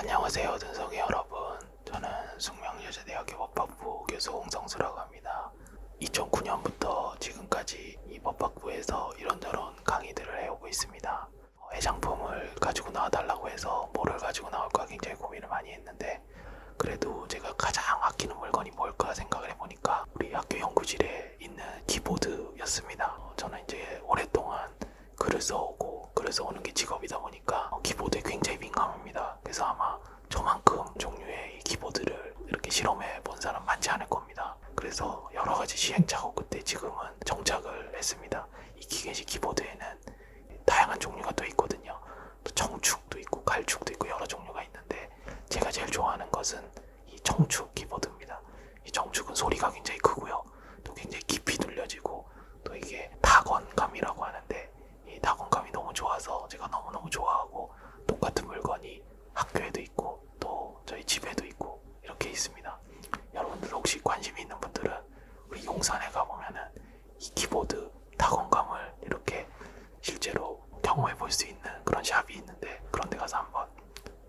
안녕하세요, 등성이 여러분. 저는 숙명여자대학교 법학부 교수 홍성수라고 합니다. 2009년부터 지금까지 이 법학부에서 이런저런 강의들을 해오고 있습니다. 해장품을 가지고 나와달라고 해서 뭐를 가지고 나올까 굉장히 고민을 많이 했는데, 그래도 제가 가장 아끼는 물건이 뭘까 생각을 해보니까 우리 학교 연구실에 있는 키보드였습니다. 저는 이제 오랫동안 글을 써오고 글을 써오는 게 직업이다 보니까 키보드에 굉장히 민감합니다. 그래서 아마 저만큼 종류의 이 키보드를 이렇게 실험해 본 사람 많지 않을 겁니다. 그래서 여러 가지 시행착오 끝에 지금은 정착을 했습니다. 이 기계식 키보드에는 다양한 종류가 또 있거든요. 또 청축도 있고 갈축도 있고 여러 종류가 있는데, 제가 제일 좋아하는 것은 이 청축 키보드입니다. 이 청축은 소리가 굉장히 크고요. 또 굉장히 깊이 들려지고, 또 이게 타건감이라고 하는데, 이 타건감이 너무 좋아서 제가 너무너무 좋아하고, 똑같은 물건이 학교에도 있고 또 저희 집에도 있고 이렇게 있습니다. 여러분들 혹시 관심 있는 분들은 우리 용산에 가보면은 이 키보드 타건감을 이렇게 실제로 경험해 볼 수 있는 그런 샵이 있는데, 그런 데 가서 한번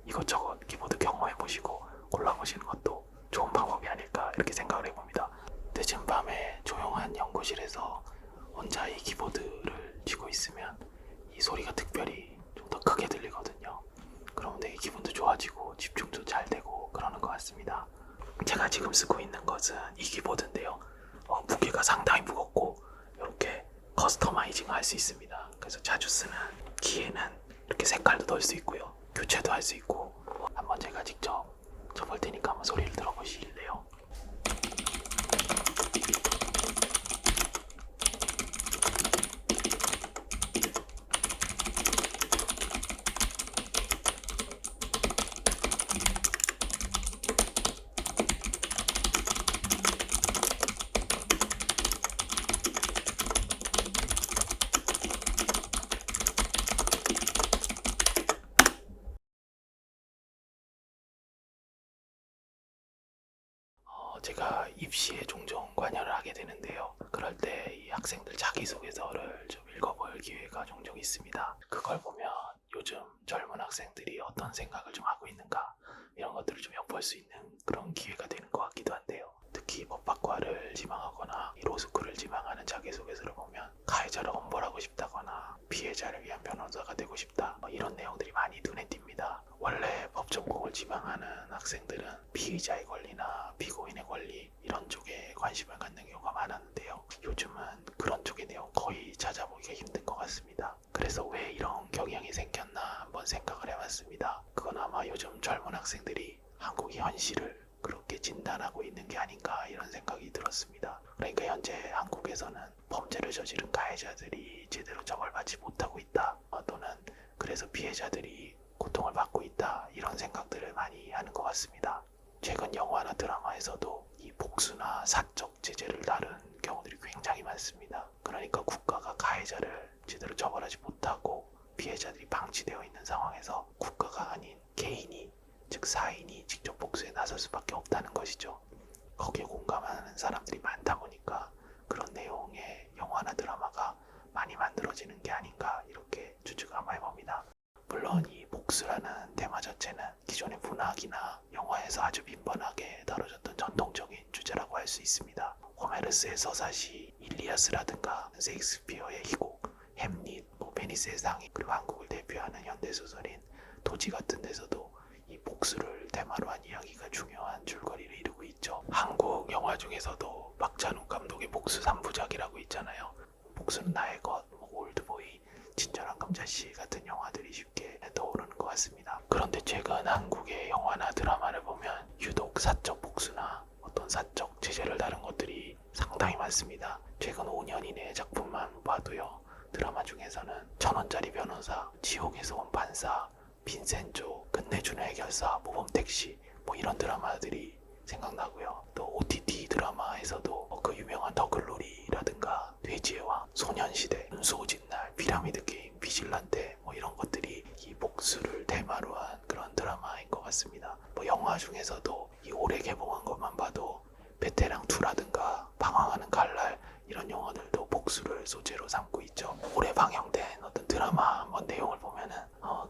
이것저것 키보드 경험해 보시고 골라보시는 것도 좋은 방법이 아닐까 이렇게 생각을 해봅니다. 늦은 밤에 조용한 연구실에서 혼자 이 키보드를 쥐고 있으면 이 소리가 특별히 좀 더 크게 들리거든요. 그러면 되게 기분도 좋아지고 집중도 잘 되고 그러는 것 같습니다. 제가 지금 쓰고 있는 것은 이 키보드인데요. 무게가 상당히 무겁고 이렇게 커스터마이징 할 수 있습니다. 그래서 자주 쓰는 키에는 이렇게 색깔도 넣을 수 있고요. 교체도 할 수 있고, 한번 제가 직접 쳐볼 테니까 한번 소리를 들어보실래요? 제가 입시에 종종 관여를 하게 되는데요. 그럴 때 이 학생들 자기소개서를 좀 읽어볼 기회가 종종 있습니다. 그걸 보면 요즘 젊은 학생들이 어떤 생각을 좀 하고 있는가, 이런 것들을 좀 엿볼 수 있는 그런 기회가 되는 것 같기도 한데요. 특히 법학과를 지망하거나 로스쿨을 지망하는 자기소개서를 보면 가해자를 엄벌하고 싶다거나 피해자를 위한 변호사가 되고 싶다, 이런 내용들이 많이 눈에 띕니다. 원래 법 전공을 지망하는 학생들은 피의자의 권리나 피고인의 권리, 이런 쪽에 관심을 갖는 경우가 많았는데요. 요즘은 그런 쪽의 내용 거의 찾아보기가 힘든 것 같습니다. 그래서 왜 이런 경향이 생겼나 한번 생각을 해봤습니다. 그건 아마 요즘 젊은 학생들이 한국의 현실을 그렇게 진단하고 있는 게 아닌가, 이런 생각이 들었습니다. 그러니까 현재 한국에서는 범죄를 저지른 가해자들이 제대로 처벌받지 못하고 있다, 또는 그래서 피해자들이 고통을 받고 있다, 이런 생각들을 많이 하는 것 같습니다. 최근 영화나 드라마에서도 이 복수나 사적 제재를 다룬 경우들이 굉장히 많습니다. 그러니까 국가가 가해자를 제대로 처벌하지 못하고 피해자들이 방치되어 있는 상황에서 국가가 아닌 개인이, 즉 사인이 직접 복수에 나설 수밖에 없다는 것이죠. 거기에 공감하는 사람들이 많다 보니까 그런 내용의 영화나 드라마가 많이 만들어지는 게 아닌가, 이렇게 추측을 한번 해봅니다. 물론 이 복수라는 테마 자체는 기존의 문학이나 영화에서 아주 빈번하게 다뤄졌던 전통적인 주제라고 할 수 있습니다. 호메르스의 서사시 일리아스라든가 셰익스피어의 희곡, 햄릿, 베니스의 상이, 그리고 한국을 대표하는 현대소설인 도지 같은 데서도 이 복수를 테마로 한 이야기가 중요한 줄거리를 이루고 있죠. 한국 영화 중에서도 박찬욱 감독의 복수 3부작이라고 있잖아요. 복수는 나의 것, 올드보이, 친절한 금자씨 같은 영화들이 쉽게 떠오르는 것 같습니다. 그런데 최근 한국의 영화나 드라마를 보면 유독 사적 복수나 어떤 사적 제재를 다룬 것들이 상당히 많습니다. 최근 5년 이내의 작품만 봐도요. 드라마 중에서는 천원짜리 변호사, 지옥에서 온 판사, 빈센조, 끝내주는 해결사, 모범택시, 이런 드라마들이 생각나고요. 또 OTT 드라마에서도 그 유명한 더글로리라든가 돼지의 왕, 소년시대, 윤수오진날, 피라미드 게임, 비질란테, 이런 것들이 이 복수를 테마로 한 그런 드라마인 것 같습니다. 영화 중에서도 이 올해 개봉한 것만 봐도 베테랑 2라든가 방황하는 칼날, 이런 영화들도 복수를 소재로 삼고 있죠. 올해 방영된 어떤 드라마 한번 내용을 보면은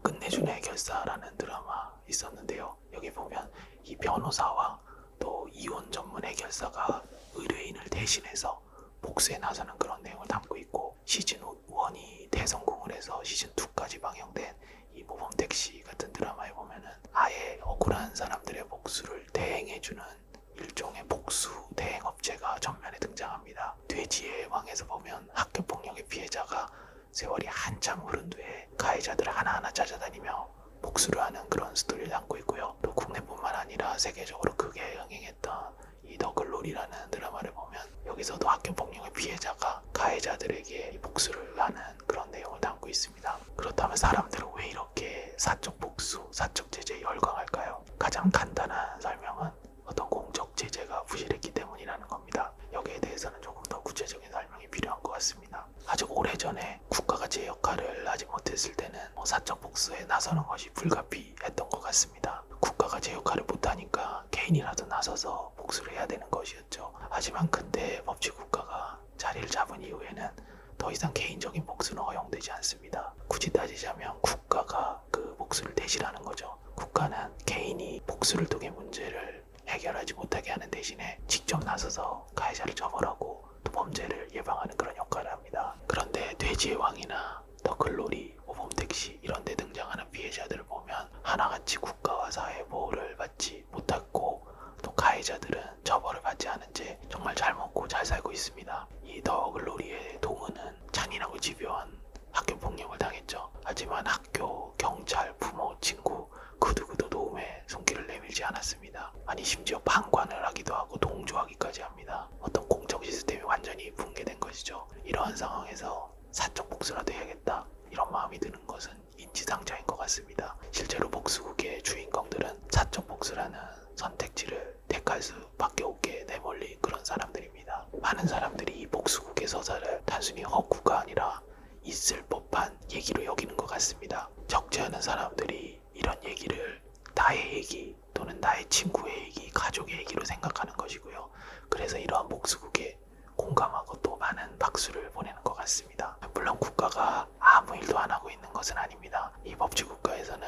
끝내주는 해결사라는 드라마 있었는데요. 여기 보면 이 변호사와 또 이혼 전문 해결사가 의뢰인을 대신해서 복수에 나서는 그런 내용을 담고 있고, 시즌 1이 대성공을 해서 시즌 2까지 방영된 이 모범택시 같은 드라마에 보면은 아예 억울한 사람들의 복수를 대행해주는 일종의 복수 대행업체가 전면에 등장합니다. 돼지의 왕에서 보면 학교폭력의 피해자가 세월이 한참 흐른 뒤에 가해자들을 하나하나 찾아다니며 복수를 하는 그런 스토리를 담고 있고요. 또 국내뿐만 아니라 세계적으로 크게 흥행했던 이 더 글로리라는 드라마를 보면 여기서도 학교폭력의 피해자가 가해자들에게 복수를 하는 그런 내용을 담고 있습니다. 그렇다면 사람들은 왜 이렇게 사적 복수, 사적 제재에 열광할까요? 가장 간단한 설명은 어떤 공적 제재가 부실했기 때문이라는 겁니다. 여기에 대해서는 조금 더 구체적인 설명이 필요한 것 같습니다. 아주 오래전에 국가가 제 역할을 하지 못했을 때는 사적 복수에 나서는 것이 불가피했던 것 같습니다. 국가가 제 역할을 못하니까 개인이라도 나서서 복수를 해야 되는 것이었죠. 하지만 근대 법치국가가 자리를 잡은 이후에는 더 이상 개인적인 복수는 허용되지 않습니다. 굳이 따지자면 국가가 그 복수를 대신하는 거죠. 국가는 개인이 복수를 통해 문제를 해결하지 못하게 하는 대신에 직접 나서서 가해자를 처벌하고 또 범죄를 예방하는 그런 역할을 합니다. 그런데 돼지의 왕이나 더 글로리, 모범택시 이런 데 등장하는 피해자들을 보면 하나같이 국가와 사회의 보호를 받지 못했고 또 가해자들은 처벌을 받지 않은 채 정말 잘 먹고 잘 살고 있습니다. 이 더 글로리의 동은은 잔인하고 집요한 학교폭력을 당했죠. 하지만 학교, 경찰, 부모, 친구 그 누구도 도움에 손길을 내밀지 않았습니다. 아니 심지어 방관을 하기도 하고 동조하기까지 합니다. 어떤 공적 시스템이 완전히 붕괴된 것이죠. 이러한 상황에서 사적 복수라도 해야겠다 이런 마음이 드는 것은 인지상정인 것 같습니다. 실제로 복수극의 주인공들은 사적 복수라는 선택지를 택할 수밖에 없게 내몰린 그런 사람들입니다. 많은 사람들이 이 복수극의 서사를 단순히 허구가 아니라 있을 법한 얘기로 여기는 것 같습니다. 적지 않은 사람들이 이런 얘기를 나의 얘기 또는 나의 친구의 얘기, 가족의 얘기로 생각하는 것이고요. 그래서 이러한 복수극에 공감하고 또 많은 박수를 보내는 것 같습니다. 물론 국가가 아무 일도 안 하고 있는 것은 아닙니다. 이 법치국가에서는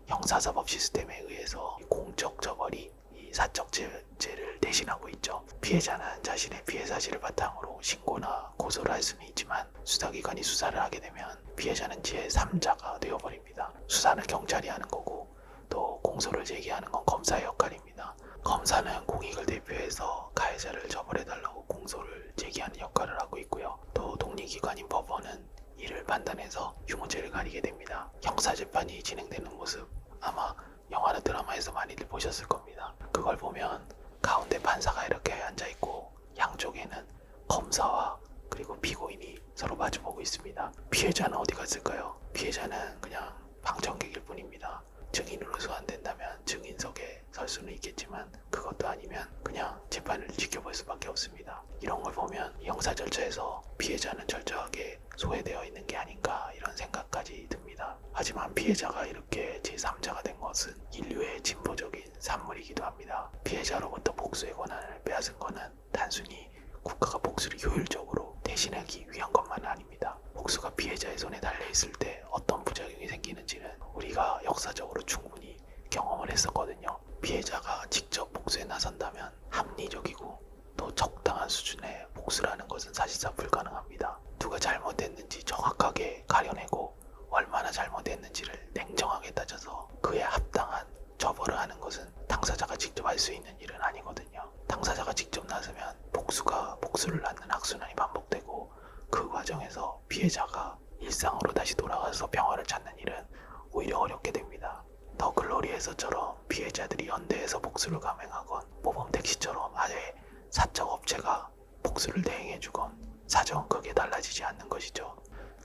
형사사법 시스템에 의해서 공적 처벌이 이 사적 제재를 대신하고 있죠. 피해자는 자신의 피해 사실을 바탕으로 신고나 고소를 할 수는 있지만 수사기관이 수사를 하게 되면 피해자는 제3자가 되어버립니다. 수사는 경찰이 하는 거고 또 공소를 제기하는 건 검사의 역할입니다. 검사는 공익을 대표해서 가해자를 처벌해달라고 공소를 제기하는 역할을 하고 있고요. 또 독립기관인 법원은 이를 판단해서 유무죄를 가리게 됩니다. 형사재판이 진행되는 모습 아마 영화나 드라마에서 많이들 보셨을 겁니다. 그걸 보면 가운데 판사가 이렇게 앉아있고 양쪽에는 검사와 그리고 피고인이 서로 마주보고 있습니다. 피해자는 어디 갔을까요? 피해자는 그냥 방청객일 뿐입니다. 증인으로 소환된다면 증인석에 설 수는 있겠지만 그것도 아니면 그냥 재판을 지켜볼 수밖에 없습니다. 이런 걸 보면 형사 절차에서 피해자는 철저하게 소외되어 있는 게 아닌가 이런 생각까지 듭니다. 하지만 피해자가 이렇게 제3자가 된 것은 인류의 진보적인 산물이기도 합니다. 피해자로부터 복수의 권한을 빼앗은 것은 단순히 국가가 복수를 효율적으로 대신하기 위한 것만은 아닙니다. 복수가 피해자의 손에 달려있을 때 어떤 부작용이 생기는지는 우리가 역사적으로 충분히 경험을 했었거든요. 피해자가 직접 복수에 나선다면 합리적이고 또 적당한 수준의 복수라는 것은 사실상 불가능합니다. 누가 잘못했는지 정확하게 가려내고 얼마나 잘못했는지를 냉정하게 따져서 그에 합당한 처벌을 하는 것은 당사자가 직접 할 수 있는 일은 아니거든요. 당사자가 직접 나서면 복수가 복수를 낳는 악순환이 반복되고 그 과정에서 피해자가 일상으로 다시 돌아가서 평화를 찾는 일은 오히려 어렵게 됩니다. 더 글로리에서처럼 피해자들이 연대해서 복수를 감행하건 모범택시처럼 아예 사적 업체가 복수를 대행해주건 사정은 크게 달라지지 않는 것이죠.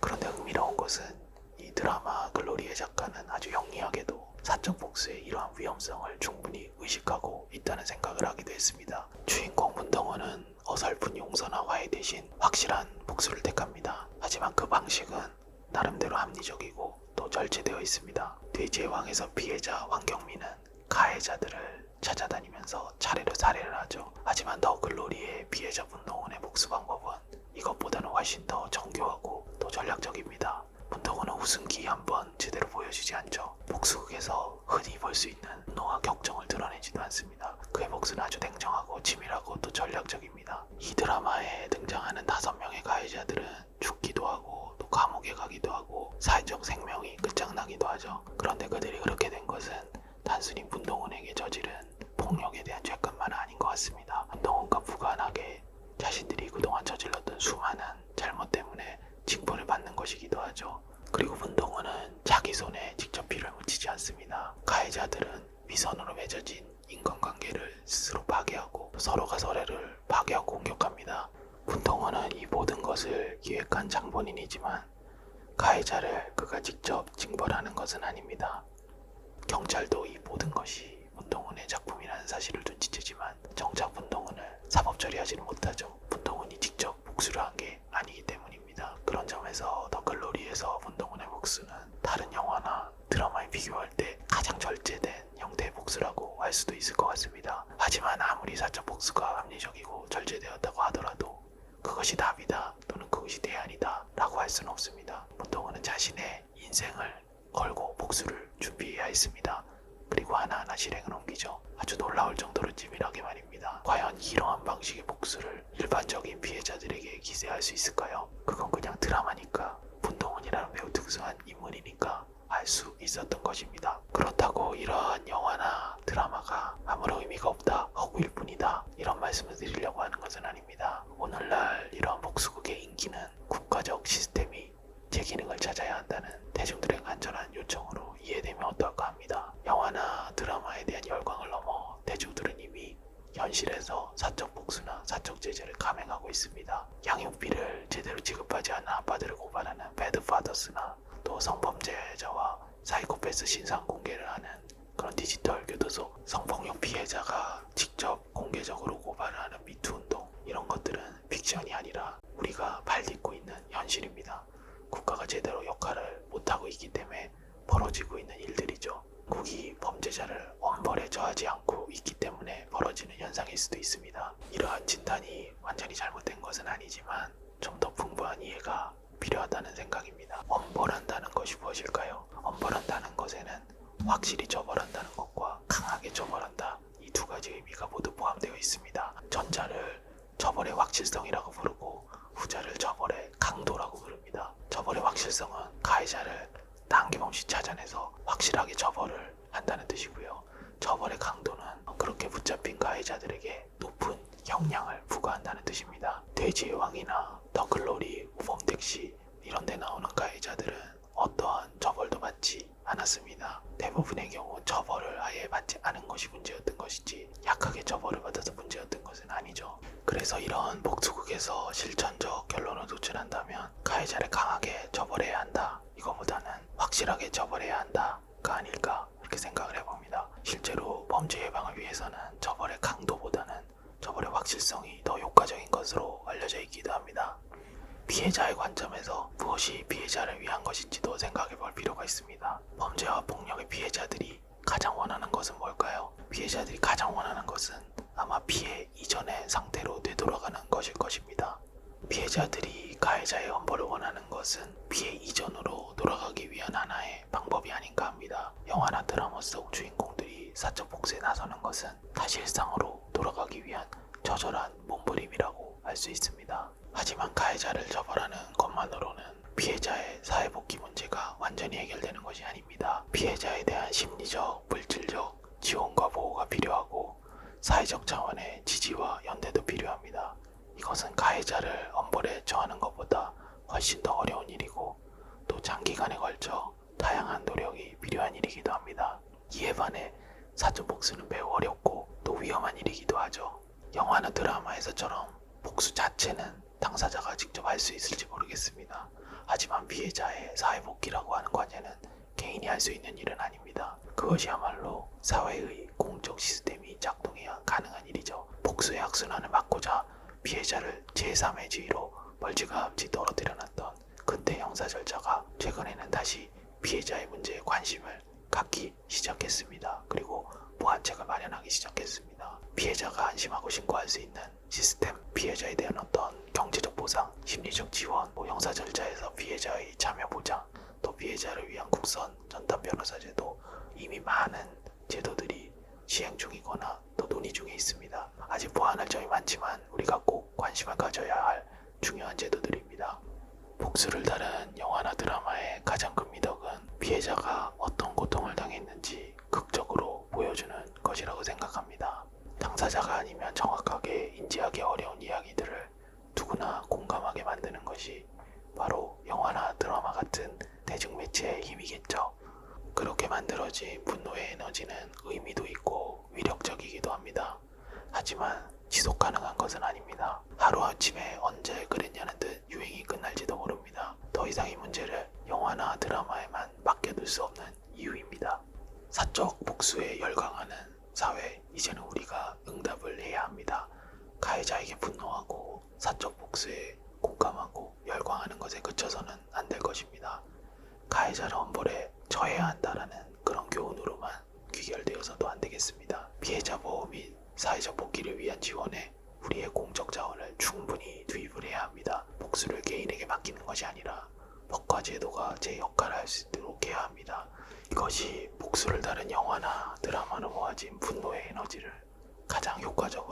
그런데 흥미로운 것은 이 드라마 글로리의 작가는 아주 영리하게도 사적 복수의 이러한 위험성을 충분히 의식하고 있다는 생각을 하기도 했습니다. 주인공 문동원은 어설픈 용서나 화해 대신 확실한 복수를 택합니다. 하지만 그 방식은 나름대로 합리적이고 또 절제되어 있습니다. 돼지의 왕에서 피해자 왕경민은 가해자들을 찾아다니면서 차례로 살해를 하죠. 하지만 더 글로리의 피해자 문동원의 복수 방법은 이것보다는 훨씬 더 정교하고 또 전략적입니다. 문동원은 우승기 한번 제대로 보여주지 않죠. 복수극에서 흔히 볼 수 있는 분노와 격정을 드러내지도 않습니다. 그의 복수는 아주 냉정하고 치밀하고 또 전략적입니다. 이 드라마에 등장하는 5명의 가해자들은 죽기도 하고 또 감옥에 가기도 하고 사회적 생명이 끝장나기도 하죠. 그런데 그들이 그렇게 된 것은 단순히 문동은에게 저지른 폭력에 대한 죄값만 아닌 것 같습니다. 문동은과 무관하게 자신들이 그동안 저질렀던 수많은 잘못 때문에 징벌을 받는 것이기도 하죠. 그리고 문동은은 자기 손에 직접 피를 묻히지 않습니다. 가해자들은 위선으로 맺어진 인간관계를 스스로 파괴하고 서로가 서로를 파괴하고 공격합니다. 문동은은 이 모든 것을 기획한 장본인이지만 가해자를 그가 직접 징벌하는 것은 아닙니다. 경찰도 이 모든 것이 문동은의 작품이라는 사실을 눈치채지만 정작 문동은을 사법 처리하지는 못하죠. 문동은이 직접 복수를 한 게 아니기 때문입니다. 그런 점에서 더글로리에서 문동은의 복수는 다른 영화나 드라마에 비교할 때 가장 절제된 형태의 복수라고 할 수도 있을 것 같습니다. 하지만 아무리 사적 복수가 합리적이고 절제되었다고 하더라도 그것이 답이다 또는 그것이 대안이다 라고 할 수는 없습니다. 문동은은 자신의 인생을 걸고 복수를 준비해야 했습니다. 그리고 하나하나 실행을 옮기죠. 아주 놀라울 정도로 치밀하게 말입니다. 과연 이러한 방식의 복수를 일반적인 피해자들에게 기대할 수 있을까요? 그건 그냥 드라마니까, 문동은이라는 매우 특수한 인물이니까 알 수 있었던 것입니다. 그렇다고 이러한 영화나 드라마가 아무런 의미가 없다, 허구일 뿐이다, 이런 말씀을 드리려고 하는 것은 아닙니다. 오늘날 이러한 복수극의 인기는 국가적 시스템이 제 기능을 찾아야 한다는 대중들의 간절한 요청으로 이해되면 어떨까 합니다. 영화나 드라마에 대한 열광을 넘어 대중들은 이미 현실에서 사적 복수나 사적 제재를 감행하고 있습니다. 양육비를 제대로 지급하지 않는 아빠들을 고발하는 배드파더스나 또 성범죄자와 사이코패스 신상 공개를 하는 그런 디지털 교도소, 성폭력 피해자가 직접 공개적으로 고발을 하는 미투 운동, 이런 것들은 픽션이 아니라 우리가 발 딛고 있는 현실입니다. 국가가 제대로 역할을 못하고 있기 때문에 벌어지고 있는 일들이죠. 국이 범죄자를 엄벌에 처하지 않고 있기 때문에 벌어지는 현상일 수도 있습니다. 이러한 진단이 완전히 잘못된 것은 아니지만 좀 더 풍부한 이해가 필요하다는 생각입니다. 엄벌한다는 것이 무엇일까요? 엄벌한다는 것에는 확실히 처벌한다는 것과 강하게 처벌한다, 이 두 가지 의미가 모두 포함되어 있습니다. 전자를 처벌의 확실성이라고 부르고 후자를 처벌의 강도라고 부릅니다. 처벌의 확실성은 가해자를 남김없이 찾아내서 확실하게 처벌을 한다는 뜻이고요. 처벌의 강도는 그렇게 붙잡힌 가해자들에게 높은 형량을 부과한다는 뜻입니다. 돼지의 왕이나 더글로리, 우범택시 이런 데 나오는 가해자들은 어떠한 처벌도 받지 않았습니다. 대부분의 경우 처벌을 아예 받지 않은 것이 문제였던 것이지 약하게 처벌을 받아서 문제였던 것은 아니죠. 그래서 이런 복수극에서 실천적 결론을 도출한다면 가해자를 강하게 처벌해야 한다, 이거보다는 확실하게 처벌해야 한다가 아닐까, 이렇게 생각을 해봅니다. 실제로 범죄 예방을 위해서는 처벌의 강도보다는 처벌의 확실성이 더 효과적인 것으로 알려져 있기도 합니다. 피해자의 관점에서 무엇이 피해자를 위한 것인지도 생각해 볼 필요가 있습니다. 범죄와 폭력의 피해자들이 가장 원하는 것은 뭘까요? 피해자들이 가장 원하는 것은 아마 피해 이전의 상태로 되돌아가는 것일 것입니다. 피해자들이 가해자의 엄벌을 원하는 것은 피해 이전으로 돌아가기 위한 하나의 방법이 아닌가 합니다. 영화나 드라마 속 주인공들이 사적 복수에 나서는 것은 다시 일상으로 돌아가기 위한 처절한 몸부림이라고 할 수 있습니다. 하지만 가해자를 처벌하는 것만으로는 피해자의 사회복귀 문제가 완전히 해결되는 것이 아닙니다. 피해자에 대한 심리적, 물질적 지원과 보호가 필요하고 사회적 차원의 지지와 연대도 필요합니다. 이것은 가해자를 엄벌에 처하는 것보다 훨씬 더 어려운 일이고 또 장기간에 걸쳐 다양한 노력이 필요한 일이기도 합니다. 이에 반해 사적 복수는 매우 어렵고 또 위험한 일이기도 하죠. 영화나 드라마에서처럼 복수 자체는 당사자가 직접 할 수 있을지 모르겠습니다. 하지만 피해자의 사회복귀라고 하는 과제는 개인이 할 수 있는 일은 아닙니다. 그것이야말로 사회의 공적 시스템이 작동해야 가능한 일이죠. 복수의 악순환을 막고자 피해자를 제3의 지위로 멀찌감치 떨어뜨려놨던 근대 형사 절차가 최근에는 다시 피해자의 문제에 관심을 갖기 시작했습니다. 그리고 보완책을 마련하기 시작했습니다. 피해자가 안심하고 신고할 수 있는 시스템, 피해자에 대한 어떤 경제적 보상, 심리적 지원, 형사 절차에서 피해자의 참여 보장, 또 피해자를 위한 국선 전담 변호사 제도, 이미 많은 제도들이 시행 중이거나 또 논의 중에 있습니다. 아직 보완할 점이 많지만 우리가 꼭 관심을 가져야 할 중요한 제도들입니다. 복수를 다룬 영화나 드라마의 가장 큰 미덕은 피해자가 어떤 고통을 당했는지 극적으로 보여주는 것이라고 생각합니다. 당사자가 아니면 정확하게 인지하기 어려운 이야기들을 누구나 공감하게 만드는 것이 바로 영화나 드라마 같은 대중매체의 힘이겠죠. 그렇게 만들어진 분노의 에너지는 의미도 있고 위력적이기도 합니다. 하지만 지속 가능한 것은 아닙니다. 하루아침에 언제 그랬냐는 듯 유행이 끝날지도 모릅니다. 더 이상 이 문제를 영화나 드라마에만 맡겨둘 수 없는 이유입니다. 사적 복수에 열광하는 사회, 이제는 우리가 응답을 해야 합니다. 가해자에게 분노하고 사적 복수에 공감하고 열광하는 것에 그쳐서는 안 될 것입니다. 가해자를 엄벌에 처해야 한다라는 그런 교훈으로만 귀결되어서도 안 되겠습니다. 피해자 보호 및 사회적 복귀를 위한 지원에 우리의 공적 자원을 충분히 투입을 해야 합니다. 복수를 개인에게 맡기는 것이 아니라 법과 제도가 제 역할을 할 수 있도록 해야 합니다. 이것이 복수를 다룬 영화나 드라마로 모아진 분노의 에너지를 가장 효과적으로